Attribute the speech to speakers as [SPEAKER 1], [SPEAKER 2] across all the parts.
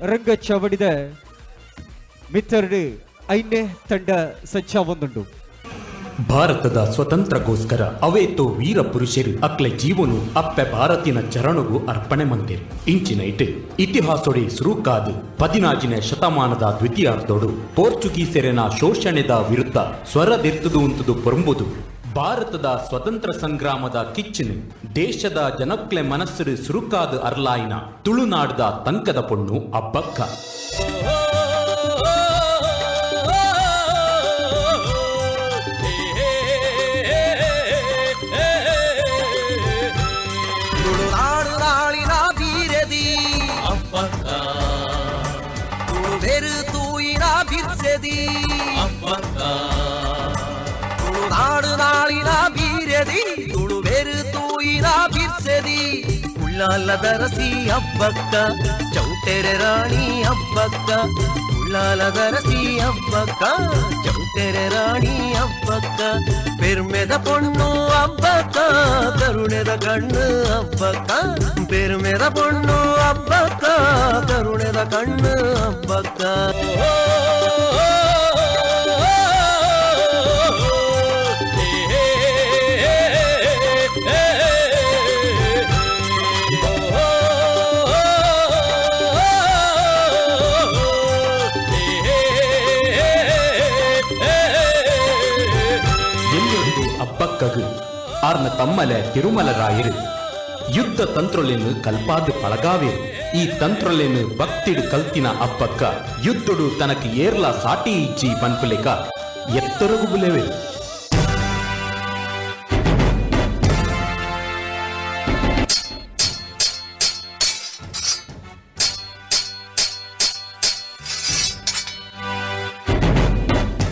[SPEAKER 1] ರಂಗ ಚವಡಿದ ಮಿತ್ತರಡು ಐನೇ ತಂಡ ಸಜ್ಜಾವೊಂದುಂಡು.
[SPEAKER 2] ಭಾರತದ ಸ್ವತಂತ್ರಗೋಸ್ಕರ ಅವೇತೋ ವೀರ ಪುರುಷರು ಅಕ್ಲೆ ಜೀವನು ಅಪ್ಪೆ ಭಾರತಿನ ಚರಣಗೂ ಅರ್ಪಣೆ ಮಂದಿರು. ಇಂಚಿನೈಟ್ ಇತಿಹಾಸೊಡೆ ಸುರುಕಾದು 14ನೇ ಶತಮಾನದ ದ್ವಿತೀಯಾರ್ಧೋಡು ಪೋರ್ಚುಗೀಸರಿನ ಶೋಷಣೆದ ವಿರುದ್ಧ ಸ್ವರದಿರ್ತದು ಅಂತದು ಪೊರಂಬುದು ಭಾರತದ ಸ್ವತಂತ್ರ ಸಂಗ್ರಾಮದ ಕಿಚ್ಚನು ದೇಶದ ಜನಕ್ಲೆ ಮನಸ್ಸರು ಸುರುಕಾದ ಅರ್ಲಾಯಿನ ತುಳುನಾಡದ ತಂಕದ ಪೊಣ್ಣು ಅಬ್ಬಕ್ಕ.
[SPEAKER 3] ತುಳುನಾಡು ನಾಳಿನ ಬೀರದಿ ಅಬ್ಬಕ್ಕ, ತುಳುವೆರು ತೂಯಿನ ಬಿರ್ಸದಿ ಅಬ್ಬಕ್ಕ. ತುಳುನಾಡು ನಾಳಿನ ಬೀರದಿ ತುಳುವೆರು ತೂಯಿನ ಬಿರ್ಸದಿ ಉಳ್ಳಾಲದರಸಿ ಹಬ್ಬಕ್ಕ, ಚೌಟೆರೆ ರಾಣಿ ಹಬ್ಬಕ್ಕ. ಉಳ್ಳಾಲದರಸಿ ಹಬ್ಬಕ್ಕ, ಚೌಟೆರೆ ರಾಣಿ ಹಬ್ಬಕ್ಕ. ಪೆರ್ಮೆದ ಪೊಣ್ಣು ಹಬ್ಬಕ್ಕ, ಕರುಣೆದ ಕಣ್ಣು ಹಬ್ಬಕ್ಕ. ಪೆರ್ಮೆದ ಪೊಣ್ಣು ಹಬ್ಬಕ್ಕ, ಕರುಣೆದ ಕಣ್ಣು ಹಬ್ಬಕ್ಕ.
[SPEAKER 2] ಅಬ್ಬಕ್ಕಗು ಆರ್ನ ತಮ್ಮಲೆ ತಿರುಮಲರಾಯರು ಯುದ್ಧ ತಂತ್ರೊಲೆನು ಕಲ್ಪಾದು ಪಳಗಾವೇರು. ಈ ತಂತ್ರೊಲೆನು ಭಕ್ತಿಡು ಕಲ್ತಿನ ಅಬ್ಬಕ್ಕ ಯುದ್ಧಡು ತನಕ ಏರ್ಲ ಸಾಟಿ ಇಚ್ಚಿ ಪನ್ಪುಲೆಕ ಎತ್ತರಗು ಬುಲೆವೇರು.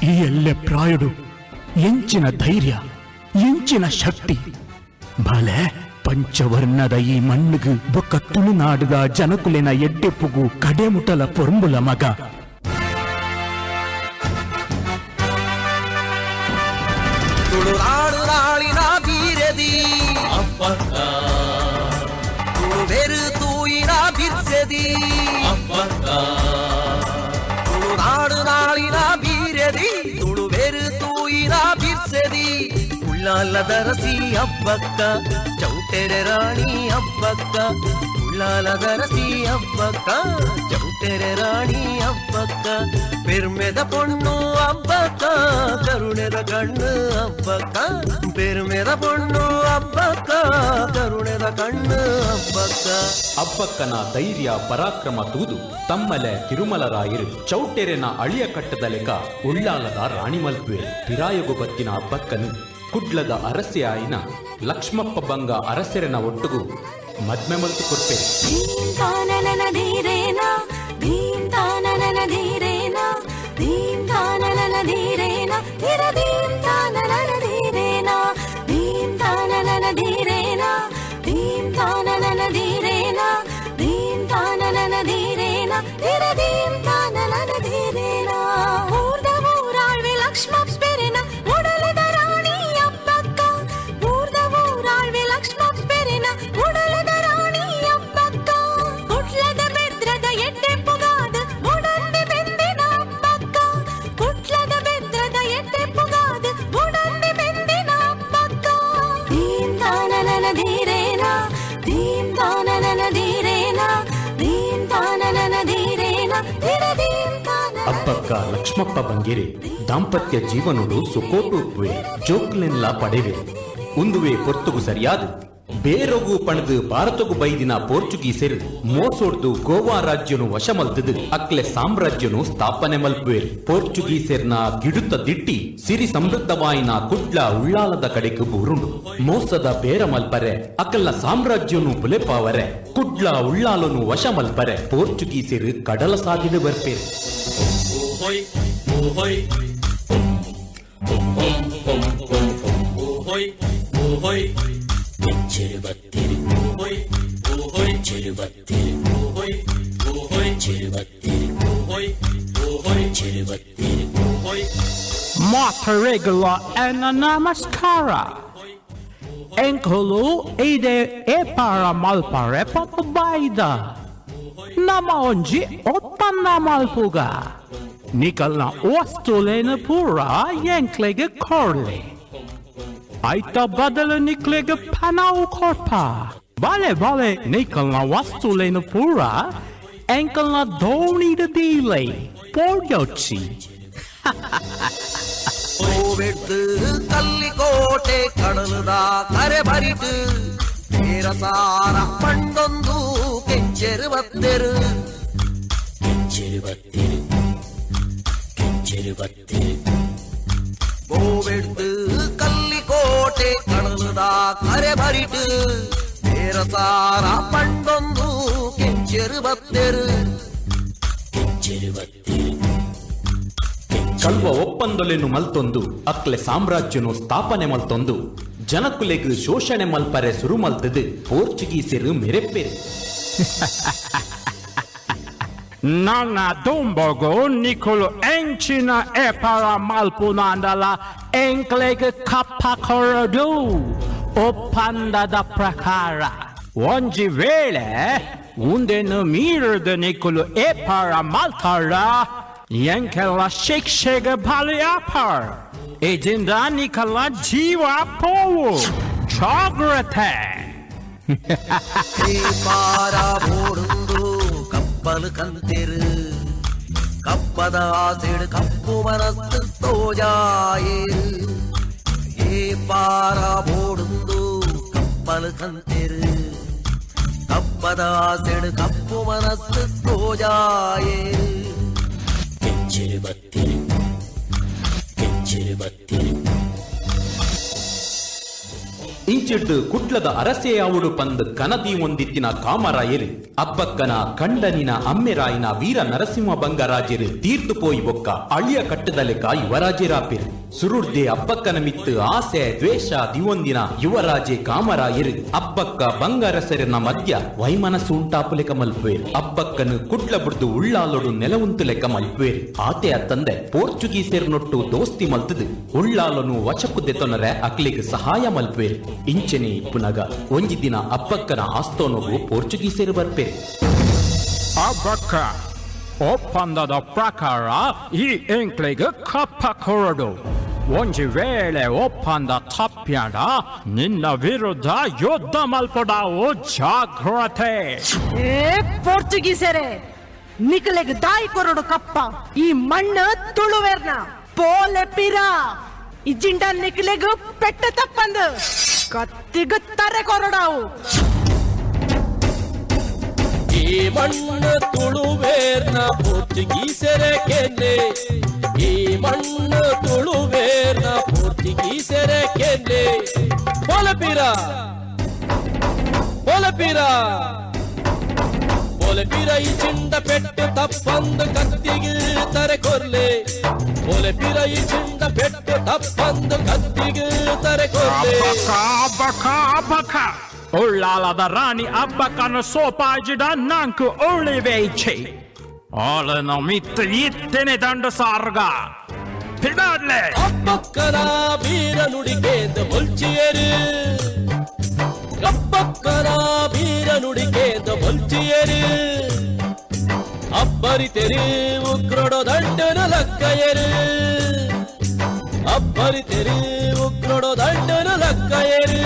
[SPEAKER 4] ಈ ಎಲ್ಲೆ ಪ್ರಾಯುಡು ಎಂಚಿನ ಧೈರ್ಯ, ಎಂಚಿನ ಶಕ್ತಿ ಬಲೆ ಪಂಚವರ್ಣದ ಈ ಮಣ್ಣಿಗೂ ಬೊಕ್ಕ ತುಳುನಾಡದ ಜನಕುಲಿನ ಎಡ್ಡೆಪ್ಪುಗೂ ಕಡೆಮುಟಲ ಪೊರಂಬುಲ ಮಗ.
[SPEAKER 3] ತುಳುನಾಡು ನಾಳಿನ ಬೀರದಿ ಅಬ್ಬಕ್ಕ, ತುಳುವೆರು ತೂಯಿನ ಬಿರ್ಸದಿ ಅಬ್ಬಕ್ಕ. ತುಳುನಾಡು ನಾಳಿನ ಬೀರದಿ ತುಳುವೆರು ತೂಯಿನ ಬಿರ್ಸದಿ ಉಳ್ಳಾಲದರಸಿ ಹಬ್ಬಕ್ಕ, ಚೌಟೆರೆ ರಾಣಿ ಹಬ್ಬಕ್ಕ. ಉಳ್ಳಾಲದರಸಿ ಹಬ್ಬಕ್ಕ, ಚೌಟೆರೆ ರಾಣಿ ಹಬ್ಬಕ್ಕ. ಪೆರ್ಮೆದ ಪೊಣ್ಣು ಹಬ್ಬಕ್ಕ, ಕರುಣೆದ ಕಣ್ಣು ಹಬ್ಬಕ್ಕ. ಪೆರ್ಮೆದ ಪೊಣ್ಣು ಹಬ್ಬಕ್ಕ, ಕರುಣೆದ ಕಣ್ಣು ಹಬ್ಬಕ್ಕ.
[SPEAKER 2] ಅಬ್ಬಕ್ಕನ ಧೈರ್ಯ ಪರಾಕ್ರಮ ತೂದು ತಮ್ಮಲೆ ತಿರುಮಲರಾಯರು ಚೌಟೆರೆನ ಅಳಿಯ ಕಟ್ಟದ ಲೆಕ್ಕ ಉಳ್ಳಾಲದ ರಾಣಿ ಮಲ್ಪುವೆ. ಪಿರಾಯಗು ಬತ್ತಿನ ಅಬ್ಬಕ್ಕನು ಕುಡ್ಲದ ಅರಸೆ ಆಯಿನ ಲಕ್ಷ್ಮಪ್ಪ ಬಂಗ ಅರಸೆರನ ಒಟ್ಟುಗು ಮದ್ಮೆ ಮಲ್ತು ಕೊರ್ಪೆ. ಅಬ್ಬಕ್ಕ ಲಕ್ಷ್ಮಪ್ಪ ಬಂಗಿರೆ ದಾಂಪತ್ಯ ಜೀವನೋಡು ಸುಕೋಟುವೆ ಜೋಕ್ಲೆನ್ಲ ಪಡೆವೆ ಒಂದುವೆ ಪೊರ್ತುಗು ಸರಿಯಾದ ಬೇರೊಗು ಪಣದು ಭಾರತಗು ಬೈದಿನ ಪೋರ್ಚುಗೀಸರು ಮೋಸೋಡ್ದು ಗೋವಾ ರಾಜ್ಯನು ವಶ ಮಲ್ತದು ಅಕ್ಲೆ ಸಾಮ್ರಾಜ್ಯನು ಸ್ಥಾಪನೆ ಮಲ್ಪುವೆರು. ಪೋರ್ಚುಗೀಸರ್ನ ಗಿಡುತ್ತ ದಿಟ್ಟಿ ಸಿರಿ ಸಮೃದ್ಧವಾಯಿನ ಕುಡ್ಲ ಉಳ್ಳಾಲದ ಕಡೆಗೆ ಬೂರುಂಡು ಮೋಸದ ಬೇರ ಮಲ್ಪರೆ ಅಕಲ್ಲ ಸಾಮ್ರಾಜ್ಯನು ಬುಲೆಪಾವರೆ ಕುಡ್ಲ ಉಳ್ಳಾಲನು ವಶ ಮಲ್ಪರೆ ಪೋರ್ಚುಗೀಸರು ಕಡಲ ಸಾಗಿದು ಬರ್ಪೇರು.
[SPEAKER 4] Mata regula and namaskara. Enkulu ide e para malpare papabaida. nama onji oppanna malpuga. Nikalna ostolena pura yenklega korle. Aita badala niklega panau korpa. Vale, nikalna wastolena pura enkalna doni de dile. Poryochi.
[SPEAKER 3] ಹೂವೆಡ್ದು Calicut ಕಡಲದ ಕರೆ ಬರಿದು ಸಾರ ಪಂಡೊಂದು ಕೆಂಚೆರುವತ್ತೆರು ಹೂವೆಡ್ದು ಕಲ್ಲಿಕೋಟೆ ಕಡಲದ ಕರೆ ಬರಿದು ಸಾರ ಪಂಡೊಂದು ಕೆಂಚೆರುವತ್ತೆರು
[SPEAKER 2] ಕಲ್ವ ಒಪ್ಪಂದೊಲೆನು ಮಲ್ತೊಂದು ಅಕ್ಲೆ ಸಾಮ್ರಾಜ್ಯನು ಸ್ಥಾಪನೆ ಮಲ್ತೊಂದು ಜನಕುಲೆಗ್ ಶೋಷಣೆ ಮಲ್ಪರೆ ಸುರು ಮಲ್ತದು ಪೋರ್ಚುಗೀಸರು ಮೆರೆಪ್ಪೆರು.
[SPEAKER 4] Nana Dumbogo Nicolo Encina Epara Malpunandala Enklega Kapakorodu Opanda da Prakara Onji Vele Undenu Mir de Nicolo Epara Maltara Yankela Shikshega Baliapar Ejinda Nicola Jiva Powo Chagrate
[SPEAKER 3] ಕಪ್ಪಲು ಕಂತಿರು ಕಪ್ಪದ ಆಸೆಡು ಕಪ್ಪು ಮನಸ್ಸು ತೋಜಾಯೇರು ಏ ಪಾರ ಬೋಡುಂದು ಕಪ್ಪಲು ಕಂತಿರು ಕಪ್ಪದ ಆಸೆಡು ಕಪ್ಪು ಮನಸ್ಸು ತೋಜಾಯೇರು ಕೆಂಚಿರು ಬತ್ತಿರು
[SPEAKER 2] ಇಂಚಿಡ್ದು ಕುಟ್ಲದ ಅರಸೆಯಾವುಡು ಪಂದ್ ಕನದಿ ಒಂದಿತ್ತಿನ ಕಾಮರಾಯರು ಅಬ್ಬಕ್ಕನ ಕಂಡನಿನ ಅಮ್ಮೆರಾಯಿನ ವೀರ ನರಸಿಂಹ ಬಂಗರಾಜರು ತೀರ್ತು ಪೋಯಿ ಬೊಕ್ಕ ಅಳಿಯ ಕಟ್ಟದಲೆಕ ಯುವರಾಜೆರಾಪಿರು ಸುರುರ್ದೆ ಅಬ್ಬಕ್ಕನ ಮಿತ್ತು ಆಸೆ ದ್ವೇಷ ದಿವೊಂದಿನ ಯುವರಾಜೆ ಕಾಮರಾಯರು ಅಬ್ಬಕ್ಕ ಬಂಗರಸರಿನ ಮಧ್ಯ ವೈಮನಸ್ಸು ಉಂಟಾಪುಲೆಕ ಮಲ್ಪುವೇರು ಅಬ್ಬಕ್ಕನು ಕುಟ್ಲ ಬುಡ್ದು ಉಳ್ಳಾಲೊಡು ನೆಲವುಂತು ಲೆಕ್ಕ ಮಲ್ಪುವೇರು ಆತೆಯ ತಂದೆ ಪೋರ್ಚುಗೀಸರ್ನೊಟ್ಟು ದೋಸ್ತಿ ಮಲ್ತದು ಉಳ್ಳಾಲನು ವಚಕ್ಕುದೆ ತೊನರೆ ಅಕ್ಲಿಗೆ ಸಹಾಯ ಮಲ್ಪುವೇರು ಇಂಚನೆ ಪುನಗ ಒಂಜಿ ದಿನ ಅಬ್ಬಕ್ಕನ ಆಸ್ತೋನಗು ಪೋರ್ಚುಗೀಸರು ಬರ್ಪೇರು.
[SPEAKER 4] ಅಬ್ಬಕ್ಕ ಒಪ್ಪಂದದ ಪ್ರಕಾರ ಈ ಎಂಕ್ಲೆಗೆ ಕಪ್ಪ ಕೊರಡು ಒಂಜಿ ವೇಳೆ ಒಪ್ಪಂದ ತಪ್ಪ್ಯಾಡ ನಿನ್ನ ವಿರುದ್ಧ ಯುದ್ಧ ಮಲ್ಪಡಾವು ಜಾಗ್ರತೆ.
[SPEAKER 5] ಪೋರ್ಚುಗೀಸರೇ ನಿಕಲೆಗ್ ದಾಯಿ ಕೊರಡು ಕಪ್ಪ ಈ ಮಣ್ಣು ತುಳುವೆರ್ನ ಪೋಲೆ ಪಿರ ಇಜಿಂಡ ನಿಕಲೆಗ್ ಪೆಟ್ಟ ತಪ್ಪಂದು ಕತ್ತಿಗ ತರೆ ಕೊರಡಾವು.
[SPEAKER 6] ಈ ಮಣ್ಣು ತುಳುವೇರ್ನ ಪೋರ್ಚುಗೀಸರೆ ಕೆನ್ನೆ ಈ ಮಣ್ಣು ತುಳುವೇರ್ನ ಪೋರ್ಚುಗೀಸರೆ ಕೆನ್ನೆ ಪೊಲಪಿರ ಈ ಚಿಂಡ ಪೆಟ್ಟು ತಪ್ಪಂದು ಕತ್ತಿಗೆ ತರೆ ಕೊರ್ಲೆ ಪೊಲಪಿರ ಈ ಚಿಂಡ ಪೆಟ್ಟು ತಪ್ಪಂದು ಕತ್ತಿಗೆ ತರೆ ಕೊರ್ಲೆ.
[SPEAKER 4] ಉಳ್ಳಾಲದ ರಾಣಿ ಅಬ್ಬಕ್ಕನ ಸೋಪಾಜಿದ ನಾಂಕು ಉಳಿವೇಚೆ ಅವಳನ್ನು ಮಿತ್ತು ಇತ್ತನೆ ದಂಡ ಸಾರ್ಗ ಪಿದಾಡ್ಲೆ
[SPEAKER 6] ಅಬ್ಬಕ್ಕನ ಬೀರ ನುಡಿಕೇಂದ ಹೊಲ್ಚಿಯರು ಅಬ್ಬಕ್ಕನ ಬೀರ ನುಡಿಕೇಂದ ಹೊಲ್ಚಿಯರು ಅಬ್ಬರಿತೆರು ಉಗ್ರೊಡೋ ದಂಡನ ಲಕ್ಕಯರು ಅಬ್ಬರಿತೆರು ಉಗ್ರೊಡೋ ದಂಡನ ಲಕ್ಕಯರು.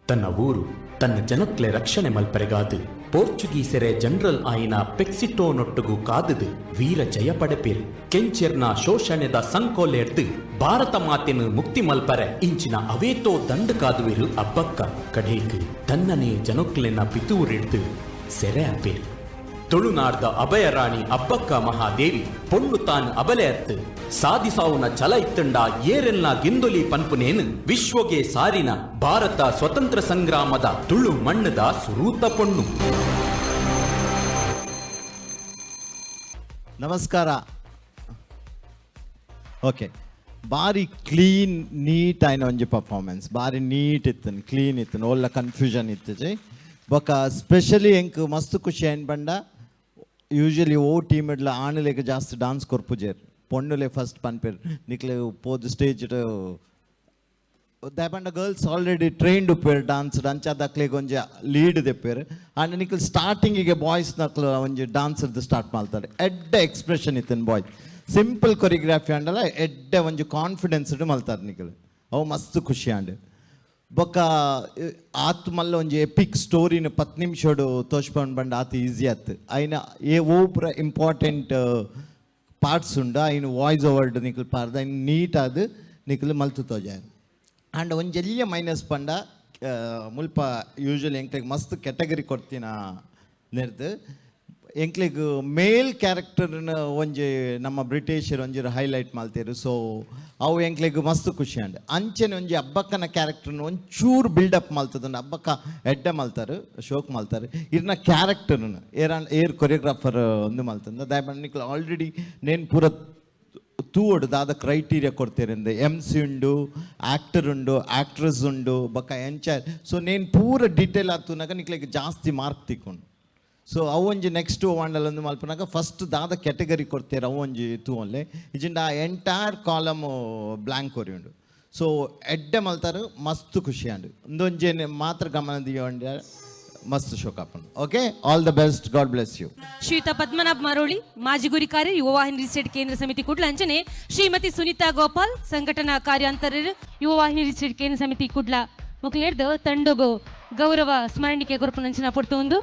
[SPEAKER 2] ತನ್ನ ಊರು ತನ್ನ ಜನಕ್ಲೆ ರಕ್ಷಣೆ ಮಲ್ಪರೆಗಾದು ಪೋರ್ಚುಗೀಸರೆ ಜನರಲ್ ಆಯಿನ ಪೆಕ್ಸಿಟೋನೊಟ್ಟುಗು ಕಾದುದು ವೀರ ಜಯ ಪಡೆಪೇರು ಕೆಂಚೆರ್ನ ಶೋಷಣೆದ ಸಂಕೋಲೆರ್ದು ಭಾರತ ಮಾತೆನು ಮುಕ್ತಿ ಮಲ್ಪರೆ ಇಂಚಿನ ಅವೇತೋ ದಂಡ ಕಾದುವಿರು ಅಬ್ಬಕ್ಕ ಕಡೇಕು ತನ್ನನೇ ಜನಕ್ಲೆನ ಪಿತೂರಿಡ್ದು ಸೆರೆ ಅಪ್ಪೇರು. ತುಳುನಾಡ್ದ ಅಭಯರಾಣಿ ಅಬ್ಬಕ್ಕ ಮಹಾದೇವಿ ಪೊಣ್ಣು ತಾನು ಅಬಲೆಯತ್ತು ಸಾಧಿಸಾವುನ ಛಲ ಇತ್ತಂಡ ಏರೆಲ್ಲ ಗಿಂದೊಲಿ ಪನ್ಪುನೇನು ವಿಶ್ವಗೆ ಸಾರಿನ ಭಾರತ ಸ್ವತಂತ್ರ ಸಂಗ್ರಾಮದ ತುಳು ಮಣ್ಣದ ಸುರೂತ ಪೊಣ್ಣು.
[SPEAKER 7] ನಮಸ್ಕಾರ. ಓಕೆ, ಬಾರಿ ಕ್ಲೀನ್ ನೀಟ್ ಆಯ್ನ ಒಂಜಿ ಪರ್ಫಾರ್ಮೆನ್ಸ್, ಬಾರಿ ನೀಟ್ ಇತ್ತು, ಕ್ಲೀನ್ ಇತ್ತು, ಒಳ್ಳೆ ಕನ್ಫ್ಯೂಷನ್ ಇತ್ತು. ಬೊಕ್ಕ ಸ್ಪೆಷಲಿ ಎಂಕ್ ಮಸ್ತ್ ಖುಷಿ ಆಯ್ನ ಬಂಡ. ಯೂಶಲಿ ಓ ಟೀಮ್ ಇಡ್ಲ ಆಣಲೆಗ್ ಜಾಸ್ತಿ ಡಾನ್ಸ್ ಕೊರ್ಪುಜೇರ್, ಪೊಣ್ಣುಲೆ ಫಸ್ಟ್ ಪನ್ಪೇರ್ ನಿಕ್ಲೆ ಪೋದು ಸ್ಟೇಜ್ ದಾಯಪಂಡ ಗರ್ಲ್ಸ್ ಆಲ್ರೆಡಿ ಟ್ರೈನ್ಡ್ ಉಪ್ಪೇರು ಡಾನ್ಸ್ ಅಂಚಾದಕ್ಲೆಗ್ ಒಂಜಿ ಲೀಡ್ ದೆಪ್ಪೇರು. ಆಂಡ್ ನಿಕ್ಲು ಸ್ಟಾರ್ಟಿಂಗಿಗೆ ಬಾಯ್ಸ್ ನಕ್ಲು ಒಂಜಿ ಡಾನ್ಸರ್ದು ಸ್ಟಾರ್ಟ್ ಮಾಡ್ತಾರೆ. ಎಡ್ಡೆ ಎಕ್ಸ್ಪ್ರೆಷನ್ ಇತ್ತು ಬಾಯ್ಸ್, ಸಿಂಪಲ್ ಕೊರಿಯೋಗ್ರಾಫಿ ಆಂಡಲ್ಲ ಎಡ್ಡೆ ಒಂಜಿ ಕಾನ್ಫಿಡೆನ್ಸ್ ಮಲ್ತಾರೆ ನಿಕ್ಲು, ಅವು ಮಸ್ತ್ ಖುಷಿ ಆಂಡ್. ಬೊಕ್ಕ ಆತು ಮಲ್ಲ ಒಂಜಿ ಎಪಿಕ್ ಸ್ಟೋರಿನ 10 ನಿಮಿಷಡು ತೋಚ್ಪಂಡು ಬಂದು ಆತು ಈಸಿ ಆತು. ಐನ ಓಪುರ ಇಂಪಾರ್ಟೆಂಟ್ ಪಾರ್ಟ್ಸ್ ಉಂಡು, ಐನು ವಾಯ್ಸ್ ಓವರ್ಡ್ ನಿಕ್ಲು ಪಾರ್ದು ಐನು ನೀಟ್ ಆದು ನಿಕ್ಲು ಮಲ್ತು ತೋಜಾಯ. ಆ್ಯಂಡ್ ಒಂಜೆಲ್ಲ ಮೈನಸ್ ಪಂಡ ಮುಲ್ಪ ಯೂಶ್ವಲಿ ಎಂಕ್ಲೆಗ್ ಮಸ್ತ್ ಕೆಟಗರಿ ಕೊಡ್ತೀನ ನೆರ್ದು ಎಂಕ್ಲೆಗ್ ಮೇಲ್ ಕ್ಯಾರೆಕ್ಟರ್ನ ಒಂಜಿ ನಮ್ಮ ಬ್ರಿಟಿಷರು ಒಂಜಿ ಹೈಲೈಟ್ ಮಾಡ್ತೀರು. ಸೊ ಅವು ಎಂಕ್ಲೆಗ್ ಮಸ್ತ್ ಖುಷಿ ಅಂಡ್ ಅಂಚೆನೆ ಒಂಜಿ ಹಬ್ಬಕ್ಕನ ಕ್ಯಾರೆಕ್ಟರ್ನ ಒಂಚೂರು ಬಿಲ್ಡಪ್ ಮಾಡ್ತದ. ಹಬ್ಬಕ್ಕ ಎಡ್ಡೆ ಮಲ್ತಾರೆ, ಶೋಕ್ ಮಲ್ತಾರೆ, ಇರ್ನ ಕ್ಯಾರೆಕ್ಟರ್ನ ಏರ್ ಕೊರಿಯೋಗ್ರಾಫರ್ ಒಂದು ಮಲ್ತಂದ ದಯಮಾಡಿ ನಿಕ್ಲು ಆಲ್ರೆಡಿ ನೇನು ಪೂರ ತೂವಡು ದಾದ ಕ್ರೈಟೀರಿಯಾ ಕೊಡ್ತೇರಿಂದ MC ಉಂಡು, ಆ್ಯಕ್ಟರ್ ಉಂಡು, ಆ್ಯಕ್ಟ್ರೆಸ್ ಉಂಡು, ಬೊಕ್ಕ ಎಂಚೈರ್. ಸೊ ನೇನು ಪೂರ ಡೀಟೇಲ್ ಆತುನಾಗ ನಿಕ್ಲೆಗ್ ಜಾಸ್ತಿ ಮಾರ್ಕ್ ತಿಕ್ಕೊಂಡು. ಸೊ ಅವು ಒಂಜಿ ನೆಕ್ಸ್ಟ್ ವಾಂಡಲ್ ಒಂದು ಮಲ್ಪನಾಗ ಫಸ್ಟ್ ದಾದ ಕ್ಯಾಟಗರಿ ಕೊಡ್ತೇರೆ ಅವು ಒಂಜಿ ತೂವಲ್ಲೇ ಇಜಿಂಡ ಎಂಟೈರ್ ಕಾಲಮ್ ಬ್ಲ್ಯಾಂಕ್ ಕೊರಿಯುಂಡು. ಸೊ ಎಡ್ಡೆ ಮಲ್ತಾರು ಮಸ್ತ್ ಖುಷಿ ಅಂಡು ಒಂದೊಂಜಿ ಮಾತ್ರ ಗಮನ ದಿಯೊಂಡ ಮಸ್ತ್ ಶೋಕಾಪನ್. Okay, all the best, God bless you.
[SPEAKER 8] Shriyuta Padmanabh Maroli, ಮಾಜಿ ಗುರಿಕಾರ್ಯ, ಯುವ ವಾಹಿನಿ ರಿಜಿಸ್ಟರ್ಡ್ ಕೇಂದ್ರ ಸಮಿತಿ ಕುಡ್ಲ ಅಂಚನೆ ಶ್ರೀಮತಿ ಸುನೀತಾ ಗೋಪಾಲ್, ಸಂಘಟನಾ ಕಾರ್ಯಾಂತರರು, ಯುವ ವಾಹಿನಿ ರಿಜಿಸ್ಟರ್ಡ್ ಕೇಂದ್ರ ಸಮಿತಿ ಕುಡ್ಲ ಮುಕ್ಲೇರ್ದು ತಂಡಗು ಗೌರವ ಸ್ಮರಣಿಕೆ ಕೊರಪು ನಂಚಿನ ಪುಡ್ತು ಒಂದು